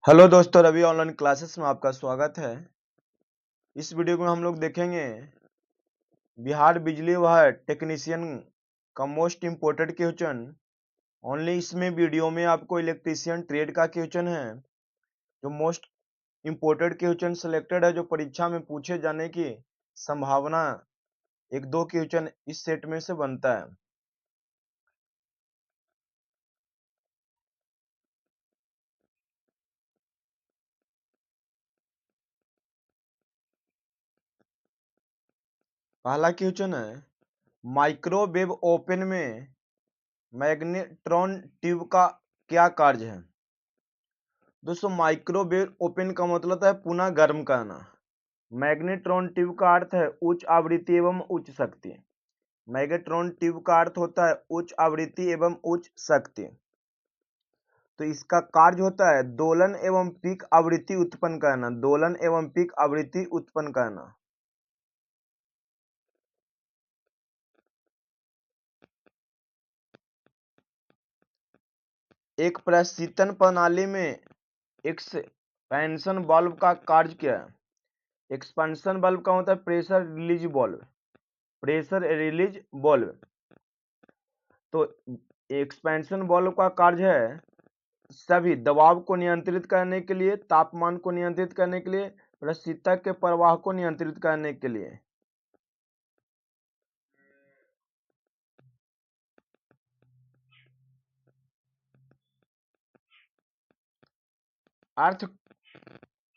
Hello दोस्तों, Ravi online classes में आपका स्वागत है। इस वीडियो में हम लोग देखेंगे बिहार बिजली विभाग टेक्नीशियन का मोस्ट इम्पोर्टेंट क्वेश्चन। ओनली इसमें वीडियो में आपको इलेक्ट्रीशियन ट्रेड का क्वेश्चन है जो मोस्ट इम्पोर्टेंट क्वेश्चन सिलेक्टेड है, जो परीक्षा में पूछे जाने की संभावना एक दो क्वेश्चन इस सेट में से बनता है। पहला क्वेश्चन है, माइक्रोवेव ओवन में मैग्नेट्रॉन ट्यूब का क्या कार्य है। दोस्तों, माइक्रोवेव ओवन का मतलब है पुनः गर्म करना। मैग्नेट्रॉन ट्यूब का अर्थ है उच्च आवृत्ति एवं उच्च शक्ति। मैग्नेट्रॉन ट्यूब का अर्थ होता है उच्च आवृत्ति एवं उच्च शक्ति। तो इसका कार्य होता है दोलन एवं पीक आवृत्ति उत्पन्न करना। दोलन एवं पीक आवृत्ति उत्पन्न करना। एक प्रशीतन प्रणाली में एक्सपेंशन वाल्व का कार्य क्या है। एक्सपेंशन वाल्व का होता है pressure release valve. Pressure release valve. तो एक्सपेंशन वाल्व का कार्य है सभी दबाव को नियंत्रित करने के लिए, तापमान को नियंत्रित करने के लिए, प्रशीतक के प्रवाह को नियंत्रित करने के लिए। अर्थ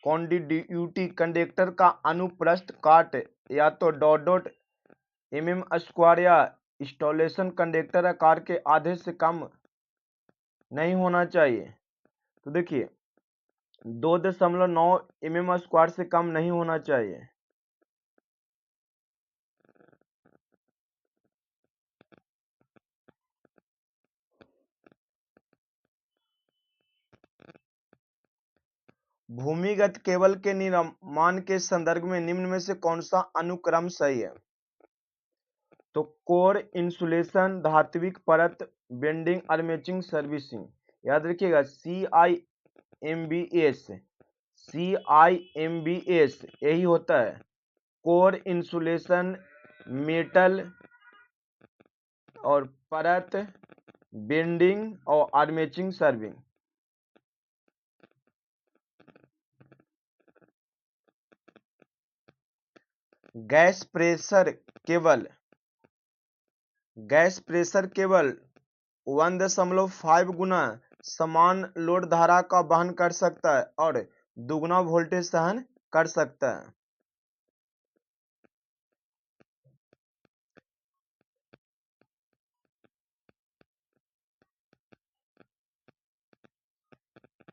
कंडक्टिविटी कंडक्टर का अनुप्रस्थ काट या तो डॉट स्क्वायर या इंस्टॉलेशन कंडक्टर आकार के आधे से कम नहीं होना चाहिए। तो देखिए 2.9 स्क्वायर से कम नहीं होना चाहिए। भूमिगत केबल के निर्माण के संदर्भ में निम्न में से कौन सा अनुक्रम सही है। तो कोर, इंसुलेशन, धात्विक परत, बेंडिंग, आर्मेचरिंग, सर्विसिंग। याद रखिएगा CIMBS। CIMBS यही होता है कोर, इंसुलेशन, मेटल और परत, बेंडिंग और आर्मेचरिंग, सर्विंग। गैस प्रेशर केबल 1.5 गुना समान लोड धारा का वहन कर सकता है और दुगना वोल्टेज सहन कर सकता है।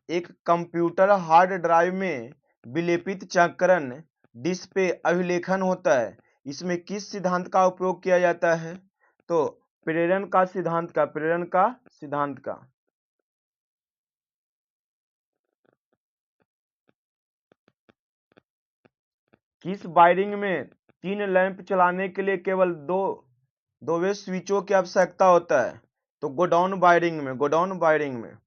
एक कंप्यूटर हार्ड ड्राइव में विलेपित चक्रण डिस्क पे अभिलेखन होता है। इसमें किस सिद्धांत का उपयोग किया जाता है। तो प्रेरण का सिद्धांत का। किस वायरिंग में 3 लैंप चलाने के लिए केवल दो स्विचों की आवश्यकता होता है। तो गोडाउन वायरिंग में।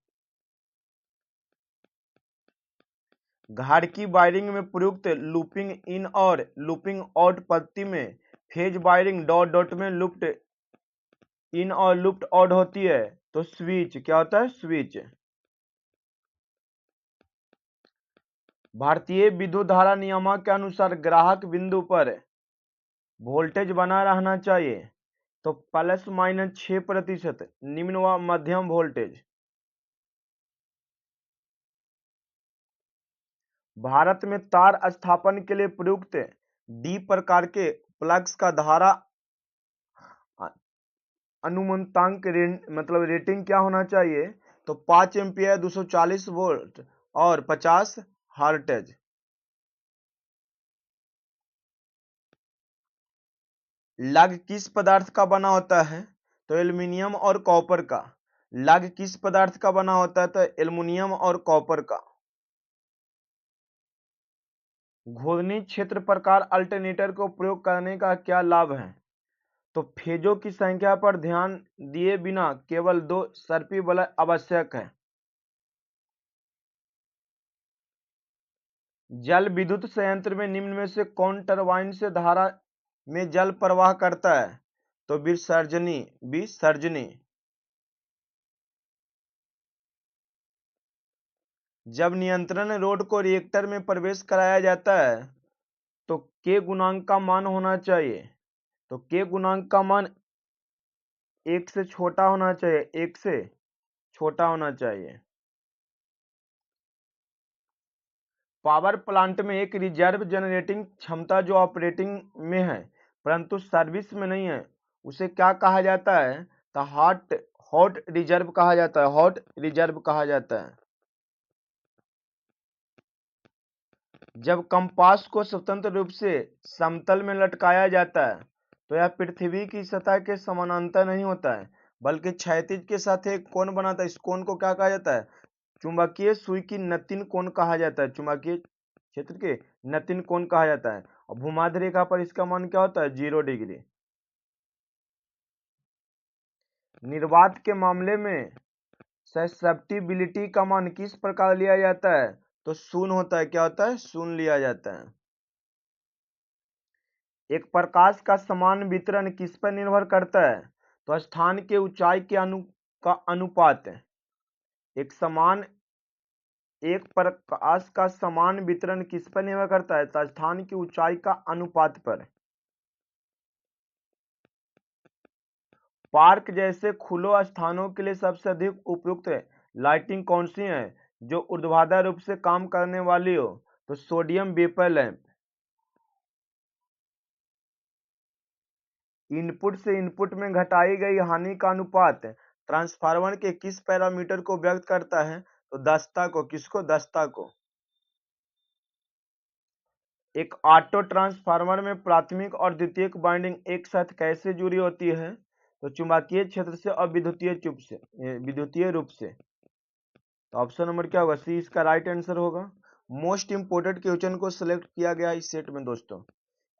घर की वायरिंग में प्रयुक्त लूपिंग इन और लूपिंग आउट पद्धति में फेज वायरिंग डॉट में लूप्ड इन और लूप्ड आउट होती है। तो स्विच क्या होता है, स्विच। भारतीय विद्युत धारा नियामक के अनुसार ग्राहक बिंदु पर वोल्टेज बना रहना चाहिए। तो ±6% निम्न व मध्यम वोल्टेज। भारत में तार स्थापन के लिए प्रयुक्त डी प्रकार के प्लग्स का धारा अनुमतांक मतलब रेटिंग क्या होना चाहिए। तो 5 एम्पियर, 240 वोल्ट और 50 हर्ट्ज। लग किस पदार्थ का बना होता है। तो एल्युमिनियम और कॉपर का। लग किस पदार्थ का बना होता है। तो एल्युमिनियम और कॉपर का। घूर्णी क्षेत्र प्रकार अल्टरनेटर को प्रयोग करने का क्या लाभ है। तो फेजों की संख्या पर ध्यान दिए बिना केवल 2 सर्पी बल आवश्यक है। जल विद्युत संयंत्र में निम्न में से कौन टरबाइन से धारा में जल प्रवाह करता है? तो विसर्जनी। जब नियंत्रण रोड को रिएक्टर में प्रवेश कराया जाता है तो के गुणांक का मान होना चाहिए? तो के गुणांक का मान 1 से छोटा होना चाहिए, 1 से छोटा होना चाहिए। पावर प्लांट में एक रिजर्व जनरेटिंग क्षमता जो ऑपरेटिंग में है परंतु सर्विस में नहीं है, उसे क्या कहा जाता है? तो हॉट रिजर्व कहा जाता है, हॉट रिजर्व कहा जाता है। जब कंपास को स्वतंत्र रूप से समतल में लटकाया जाता है तो यह पृथ्वी की सतह के समानांतर नहीं होता है बल्कि क्षैतिज के साथ एक कोण बनाता है। इस कोण को क्या कहा जाता है? चुंबकीय सुई की नतिन कोण कहा जाता है, चुंबकीय क्षेत्र के नतिन कोण कहा जाता है। और भूमध्य रेखा पर इसका मान क्या होता है? 0 डिग्री। निर्वात के मामले में ससेप्टिबिलिटी का मान किस प्रकार लिया जाता है? तो शून्य होता है। क्या होता है? शून्य लिया जाता है। एक प्रकाश का समान वितरण किस पर निर्भर करता है? तो स्थान के ऊंचाई के का अनुपात। एक प्रकाश का समान वितरण किस पर निर्भर करता है? तो स्थान की ऊंचाई का अनुपात पर। पार्क जैसे खुले स्थानों के लिए सबसे अधिक उपयुक्त लाइटिंग कौन सी है जो ऊर्ध्वाधर रूप से काम करने वाली हो? तो सोडियम वेपर लैंप। इनपुट से इनपुट में घटाई गई हानि का अनुपात ट्रांसफार्मर के किस पैरामीटर को व्यक्त करता है? तो दक्षता को। किसको? दक्षता को। एक ऑटो ट्रांसफार्मर में प्राथमिक और द्वितीयक वाइंडिंग एक साथ कैसे जुड़ी होती है? तो चुंबकीय क्षेत्र से और विद्युतीय रूप से। तो ऑप्शन नंबर क्या होगा? सी इसका राइट आंसर होगा। मोस्ट इंपोर्टेंट क्वेश्चन को सिलेक्ट किया गया इस सेट में दोस्तों।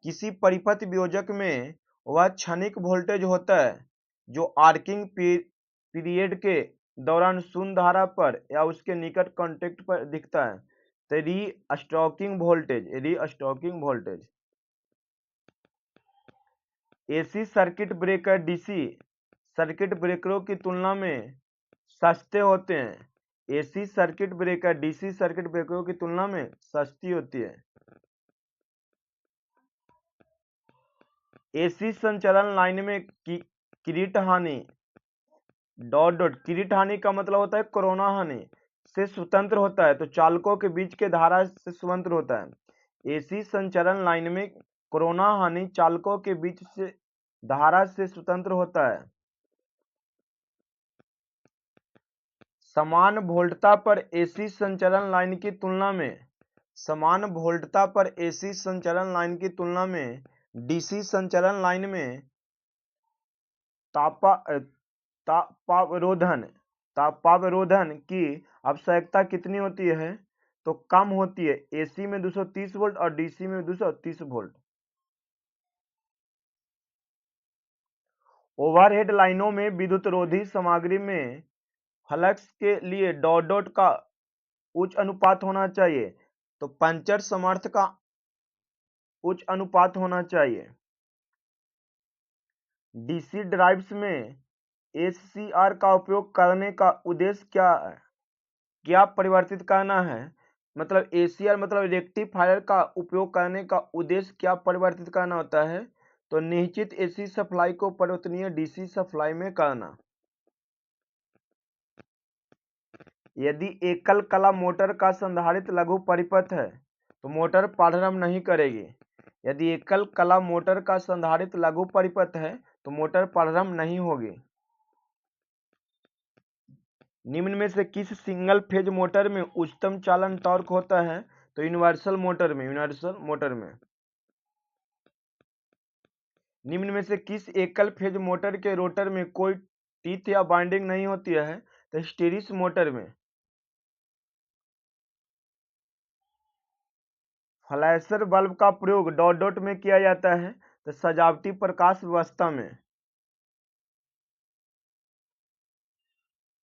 किसी परिपथ वियोजक में वह क्षणिक वोल्टेज होता है जो आर्किंग पीरियड के दौरान शून्य धारा पर या उसके निकट कांटेक्ट पर दिखता है। तो restriking voltage. AC circuit breaker DC circuit ब्रेकरों की तुलना में सस्ते होते हैं। AC circuit breaker DC circuit ब्रेकरों की तुलना में सस्ती होती है। एसी संचालन लाइन में किरीट हानि किरीट हानि का मतलब होता है कोरोना हानि से स्वतंत्र होता है, तो चालकों के बीच के धारा से स्वतंत्र होता है। एसी संचालन लाइन में कोरोना हानि चालकों के बीच से धारा से स्वतंत्र होता है। समान वोल्टता पर एसी संचालन लाइन की तुलना में डीसी संचालन लाइन में तापावरोधन की आवश्यकता कितनी होती है? तो कम होती है। एसी में 230 वोल्ट और डीसी में 230 वोल्ट। ओवरहेड लाइनों में विद्युत रोधी सामग्री में फ्लक्स के लिए डॉट का उच्च अनुपात होना चाहिए, तो पंचर सामर्थ्य का उच्च अनुपात होना चाहिए। डीसी ड्राइव्स में एचसीआर का उपयोग करने का उद्देश्य क्या परिवर्तित करना है? मतलब एसीआर मतलब रेक्टिफायर का उपयोग करने का उद्देश्य क्या परिवर्तित करना होता है? तो निश्चित एसी सप्लाई को परिवर्तनीय डीसी सप्लाई में करना। यदि एकल कला मोटर का संधारित्र लघु परिपथ है तो मोटर प्रारंभ नहीं करेगी। यदि एकल कला मोटर का संधारित्र लघु परिपथ है तो मोटर प्रारंभ नहीं होगी। निम्न में से किस सिंगल फेज मोटर में उच्चतम चालन टॉर्क होता है? तो यूनिवर्सल मोटर में। निम्न में से किस एकल फेज मोटर के रोटर में कोई टीथ या बाइंडिंग नहीं होती है? तो हिस्टेरिस मोटर में। फ्लैशर बल्ब का प्रयोग डॉट में किया जाता है तो सजावटी प्रकाश व्यवस्था में।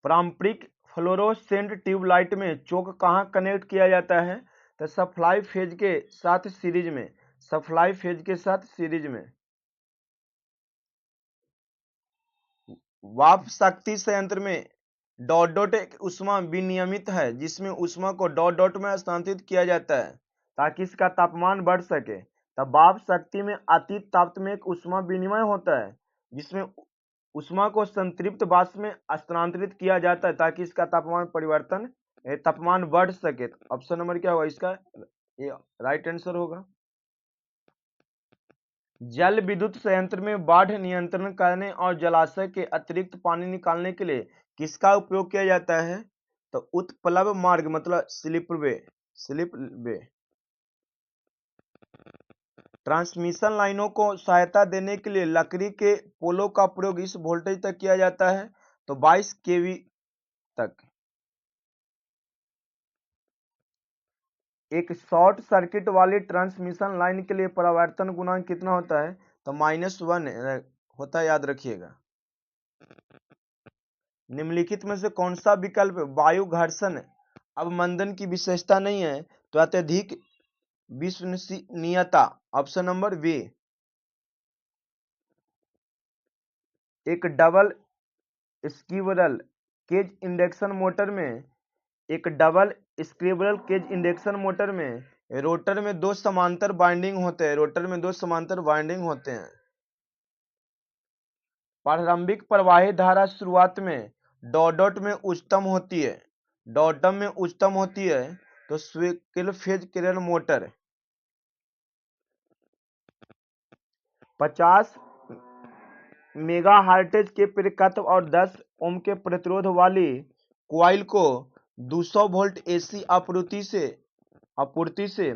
पारंपरिक फ्लोरोसेंट ट्यूबलाइट में चोक कहाँ कनेक्ट किया जाता है? तो सप्लाई फेज के साथ सीरीज में, सप्लाई फेज के साथ सीरीज में वाष्प शक्ति संयंत्र में डॉट डॉट एक ऊष्मा विनियमित है जिसमें ऊष्मा को डॉट डॉट में स्थानांतरित किया जाता है ताकि इसका तापमान बढ़ सके। तब वाष्प शक्ति में अति ताप में एक ऊष्मा विनिमय होता है जिसमें ऊष्मा को संतृप्त वाष्प में स्थानांतरित किया जाता है ताकि इसका तापमान बढ़ सके। ऑप्शन नंबर क्या होगा इसका? ये राइट आंसर होगा। जल विद्युत संयंत्र में बाढ़ नियंत्रण करने और जलाशय के अतिरिक्त पानी निकालने के लिए किसका उपयोग किया जाता है? तो उत्प्लव मार्ग मतलब स्लिप वे। ट्रांसमिशन लाइनों को सहायता देने के लिए लकड़ी के पोलों का प्रयोग इस वोल्टेज तक किया जाता है तो 22 केवी तक। एक शॉर्ट सर्किट वाली ट्रांसमिशन लाइन के लिए परावर्तन गुणांक कितना होता है? तो -1 होता है, याद रखिएगा। निम्नलिखित में से कौन सा विकल्प वायु घर्षण अवमंदन की विशेषता नहीं है? तो अत्यधिक विश्वसनीयता। Option number B. एक double squirrel cage induction motor में रोटर में दो समांतर वाइंडिंग होते हैं। प्रारंभिक प्रवाही धारा शुरुआत में डॉट में उच्चतम होती है तो सिंगल फेज प्रेरण मोटर 50 मेगाहर्ट्ज के परिपथ और 10 ओम के प्रतिरोध वाली कॉइल को 200 वोल्ट एसी आपूर्ति से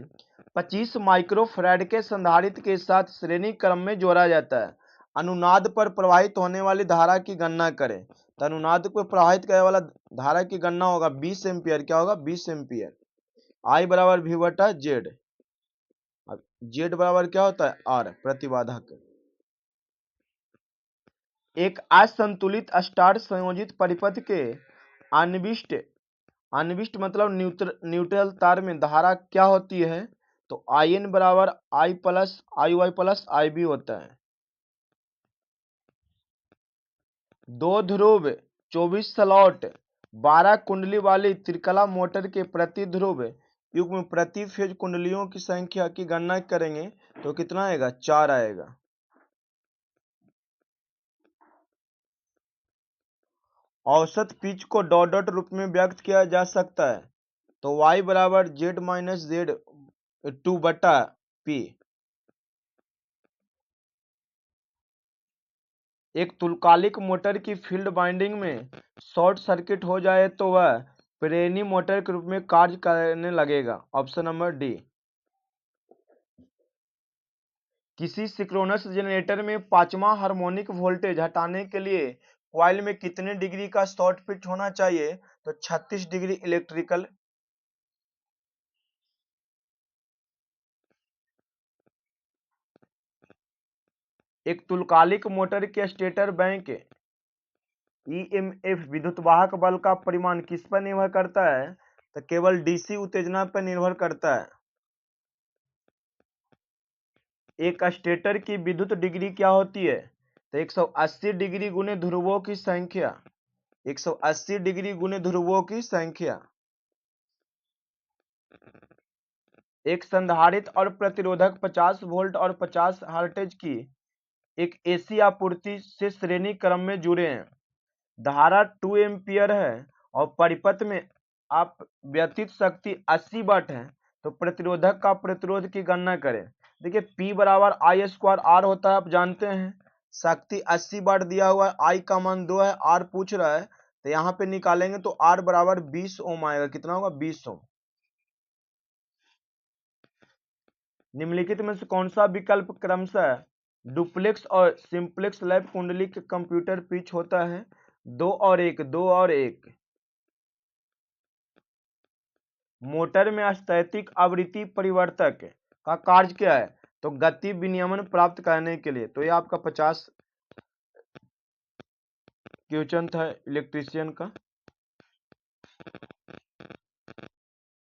25 माइक्रोफैराड के संधारित्र के साथ श्रेणी क्रम में जोड़ा जाता है। अनुनाद पर प्रवाहित होने वाली धारा की गणना करें। तो अनुनाद पर प्रवाहित करने वाला धारा की गणना होगा 20 एम्पियर। क्या होगा? 20 एम्पियर। I बराबर V बटा जेड। अब जेड बराबर क्या होता है? आर, प्रतिबाधा। एक असंतुलित स्टार संयोजित परिपथ के अनविष्ट मतलब न्यूट्रल तार में धारा क्या होती है? तो IN बराबर I plus IY plus IB होता है। दो ध्रुव 24 स्लॉट 12 कुंडली वाली त्रिकला मोटर के प्रति ध्रुव युग्म प्रति फेज कुंडलियों की संख्या की गणना करेंगे तो कितना आएगा? 4 आएगा। औसत पिच को डॉट डॉट रूप में व्यक्त किया जा सकता है तो y बराबर जेड माइनस जेड 2 बटा पी। एक तुल्यकालिक मोटर की फील्ड वाइंडिंग में शॉर्ट सर्किट हो जाए तो वह प्रेरणी मोटर के रूप में कार्य करने लगेगा। Option number D. किसी सिंक्रोनस जनरेटर में पांचवा हार्मोनिक वोल्टेज हटाने के लिए कॉइल में कितने डिग्री का शॉर्ट पिच होना चाहिए? तो 36 डिग्री इलेक्ट्रिकल। एक तुल्यकालिक मोटर के स्टेटर बैंक ईएमएफ विद्युतवाहक बल का परिमाण किस पर निर्भर करता है? तो केवल डीसी उत्तेजना पर निर्भर करता है। एक स्टेटर की विद्युत डिग्री क्या होती है? तो 180 डिग्री गुने ध्रुवों की संख्या। 180 डिग्री गुने ध्रुवों की संख्या। एक संधारित्र और प्रतिरोधक 50 वोल्ट और 50 हर्ट्ज की एक एसी आपूर्ति से श्रेणी क्रम में जुड़े हैं। धारा 2 एम्पियर है और परिपथ में आप व्यतीत शक्ति 80 वाट है तो प्रतिरोधक का प्रतिरोध की गणना करें। देखिए P बराबर I स्क्वायर R होता है, आप जानते हैं। शक्ति 80 वाट दिया हुआ है, I का मान 2 है, R पूछ रहा है तो यहाँ पे निकालेंगे तो R बराबर 20 ओम आएगा। कितना होगा? 20 ओम। निम्नलिखित में से कौन सा विकल्प क्रमशः डुप्लेक्स और सिंप्लेक्स लैप कुंडली के कंप्यूटर पिच होता है? 2 और 1, 2 और 1। मोटर में स्थैतिक आवृत्ति परिवर्तक का कार्य क्या है? तो गति विनियमन प्राप्त करने के लिए। तो ये आपका 50 क्वेश्चन था इलेक्ट्रीशियन का।